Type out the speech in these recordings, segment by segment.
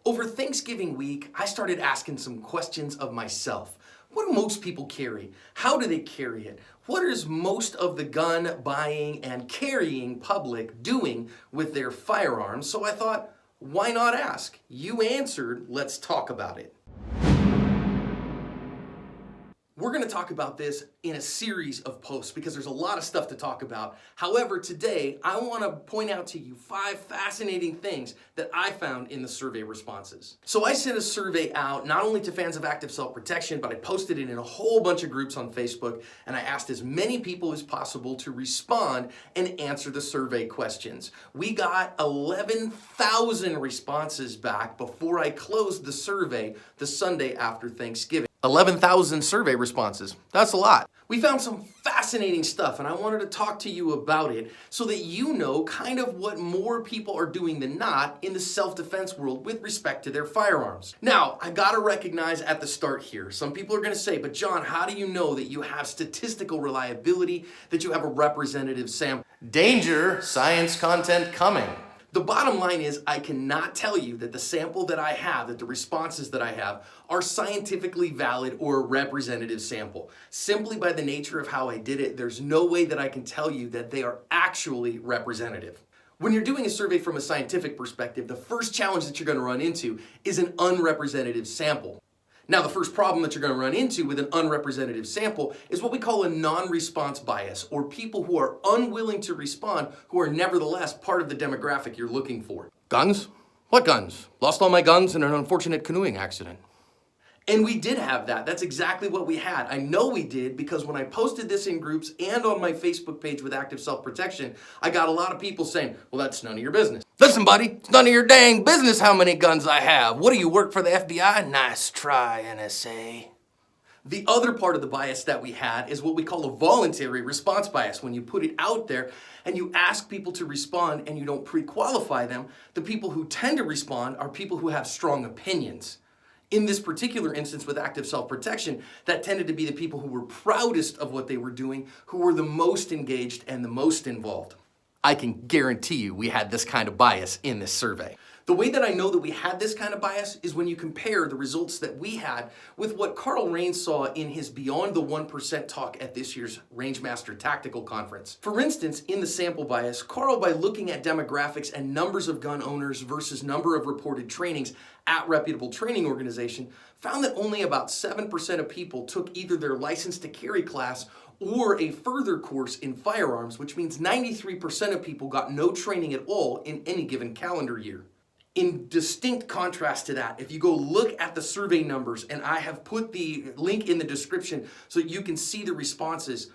Over Thanksgiving week, I started asking some questions of myself. What do most people carry? How do they carry it? What is most of the gun buying and carrying public doing with their firearms? So I thought, why not ask? You answered, let's talk about it. We're going to talk about this in a series of posts because there's a lot of stuff to talk about. However, today I want to point out to you 5 fascinating things that I found in the survey responses. So I sent a survey out not only to fans of active self-protection, but I posted it in a whole bunch of groups on Facebook, and I asked as many people as possible to respond and answer the survey questions. We got 11,000 responses back before I closed the survey the Sunday after Thanksgiving. 11,000 survey responses. That's a lot. We found some fascinating stuff, and I wanted to talk to you about it so that you know kind of what more people are doing than not in the self-defense world with respect to their firearms. Now, I gotta recognize at the start here, some people are gonna say, but John, how do you know that you have statistical reliability, that you have a representative sample? Danger, science content coming. The bottom line is I cannot tell you that the sample that I have, that the responses that I have are scientifically valid or a representative sample. Simply by the nature of how I did it, there's no way that I can tell you that they are actually representative. When you're doing a survey from a scientific perspective, the first challenge that you're going to run into is an unrepresentative sample. Now, the first problem that you're going to run into with an unrepresentative sample is what we call a non-response bias, or people who are unwilling to respond who are nevertheless part of the demographic you're looking for. Guns? What guns? Lost all my guns in an unfortunate canoeing accident. And we did have that. That's exactly what we had. I know we did because when I posted this in groups and on my Facebook page with Active Self-Protection, I got a lot of people saying, well, that's none of your business. Listen, buddy, it's none of your dang business how many guns I have. What do you work for the FBI? Nice try, NSA. The other part of the bias that we had is what we call a voluntary response bias. When you put it out there and you ask people to respond and you don't pre-qualify them, the people who tend to respond are people who have strong opinions. In this particular instance with active self-protection, that tended to be the people who were proudest of what they were doing, who were the most engaged and the most involved. I can guarantee you we had this kind of bias in this survey. The way that I know that we had this kind of bias is when you compare the results that we had with what Carl Rains saw in his Beyond the 1% talk at this year's Rangemaster Tactical Conference. For instance, in the sample bias, Carl, by looking at demographics and numbers of gun owners versus number of reported trainings at reputable training organization, found that only about 7% of people took either their license to carry class or a further course in firearms, which means 93% of people got no training at all in any given calendar year. In distinct contrast to that, if you go look at the survey numbers, and I have put the link in the description so you can see the responses,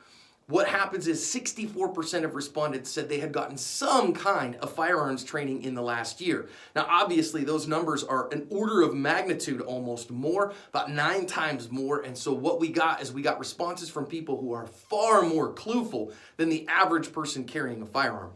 what happens is 64% of respondents said they had gotten some kind of firearms training in the last year. Now, obviously, those numbers are an order of magnitude almost more, about 9 times more. And so what we got is we got responses from people who are far more clueful than the average person carrying a firearm.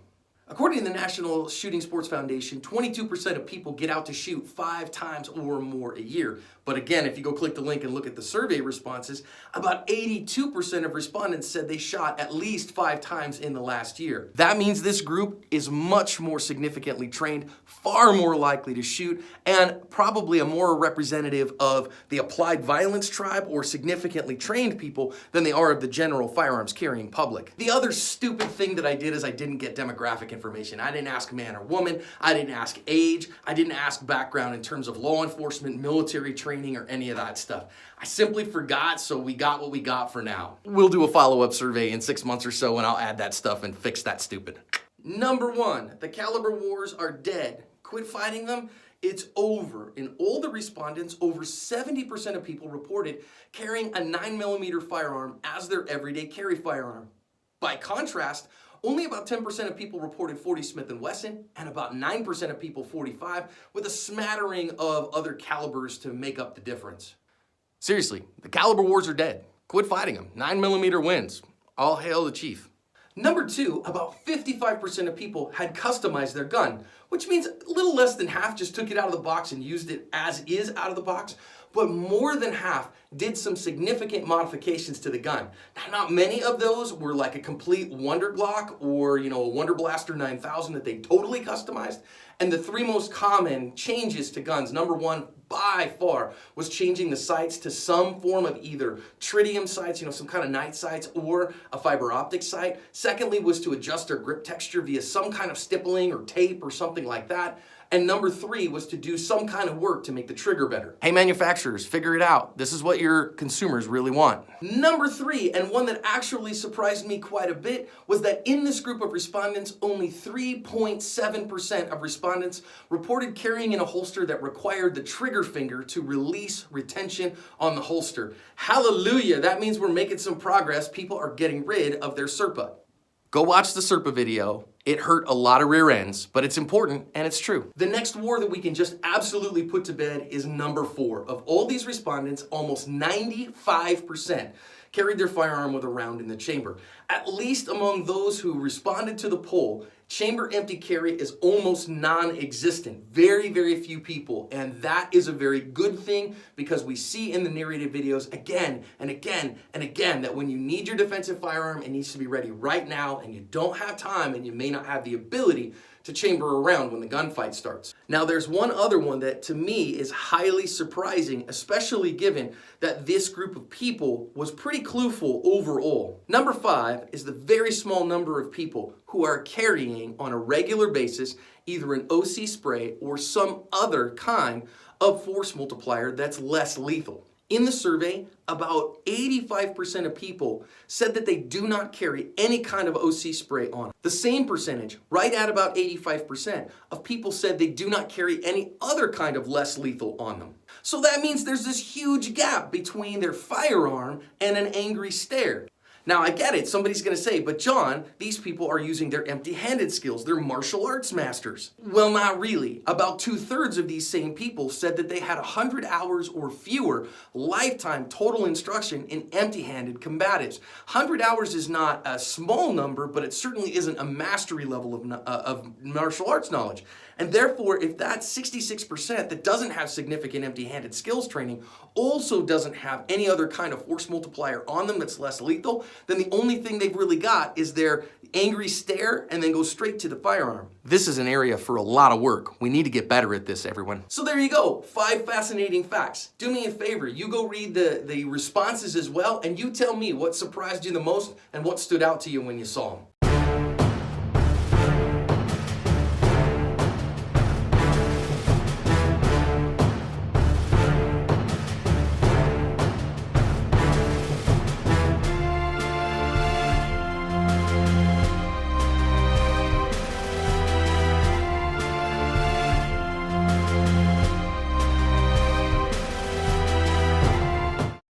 According to the National Shooting Sports Foundation, 22% of people get out to shoot 5 times or more a year. But again, if you go click the link and look at the survey responses, about 82% of respondents said they shot at least 5 times in the last year. That means this group is much more significantly trained, far more likely to shoot, and probably a more representative of the applied violence tribe or significantly trained people than they are of the general firearms carrying public. The other stupid thing that I did is I didn't get demographic information. I didn't ask man or woman. I didn't ask age. I didn't ask background in terms of law enforcement, military training, or any of that stuff. I simply forgot, so we got what we got for now. We'll do a follow-up survey in 6 months or so, and I'll add that stuff and fix that stupid. Number 1, the caliber wars are dead. Quit fighting them. It's over. In all the respondents, over 70% of people reported carrying a 9mm firearm as their everyday carry firearm. By contrast, only about 10% of people reported .40 Smith & Wesson, and about 9% of people .45, with a smattering of other calibers to make up the difference. Seriously, the caliber wars are dead. Quit fighting them. 9mm wins. All hail the chief. Number 2, about 55% of people had customized their gun, which means a little less than half just took it out of the box and used it as is out of the box, but more than half did some significant modifications to the gun. Now, not many of those were like a complete Wonder Glock or, a Wonder Blaster 9000 that they totally customized, And the three most common changes to guns, number one, by far, was changing the sights to some form of either tritium sights, some kind of night sights, or a fiber optic sight. Secondly was to adjust their grip texture via some kind of stippling or tape or something like that. And number three was to do some kind of work to make the trigger better. Hey manufacturers, figure it out. This is what your consumers really want. Number three, and one that actually surprised me quite a bit, was that in this group of respondents, only 3.7% of respondents reported carrying in a holster that required the trigger finger to release retention on the holster. Hallelujah, that means we're making some progress. People are getting rid of their SERPA. Go watch the SERPA video. It hurt a lot of rear ends, but it's important and it's true. The next war that we can just absolutely put to bed is number four. Of all these respondents, almost 95% carried their firearm with a round in the chamber. At least among those who responded to the poll, chamber empty carry is almost non-existent. Very, very few people. And that is a very good thing because we see in the narrated videos again and again and again that when you need your defensive firearm, it needs to be ready right now and you don't have time and you may not have the ability to chamber around when the gunfight starts. Now there's one other one that to me is highly surprising, especially given that this group of people was pretty clueful overall. Number five is the very small number of people who are carrying on a regular basis either an OC spray or some other kind of force multiplier that's less lethal. In the survey, about 85% of people said that they do not carry any kind of OC spray on. The same percentage, right at about 85%, of people said they do not carry any other kind of less lethal on them. So that means there's this huge gap between their firearm and an angry stare. Now I get it, somebody's gonna say, but John, these people are using their empty-handed skills, they're martial arts masters. Well, not really. About 2/3 of these same people said that they had 100 hours or fewer lifetime total instruction in empty-handed combatives. 100 hours is not a small number, but it certainly isn't a mastery level of martial arts knowledge. And therefore, if that 66% that doesn't have significant empty-handed skills training also doesn't have any other kind of force multiplier on them that's less lethal, then the only thing they've really got is their angry stare and then go straight to the firearm. This is an area for a lot of work. We need to get better at this, everyone. So there you go, 5 fascinating facts. Do me a favor, you go read the responses as well, and you tell me what surprised you the most and what stood out to you when you saw them.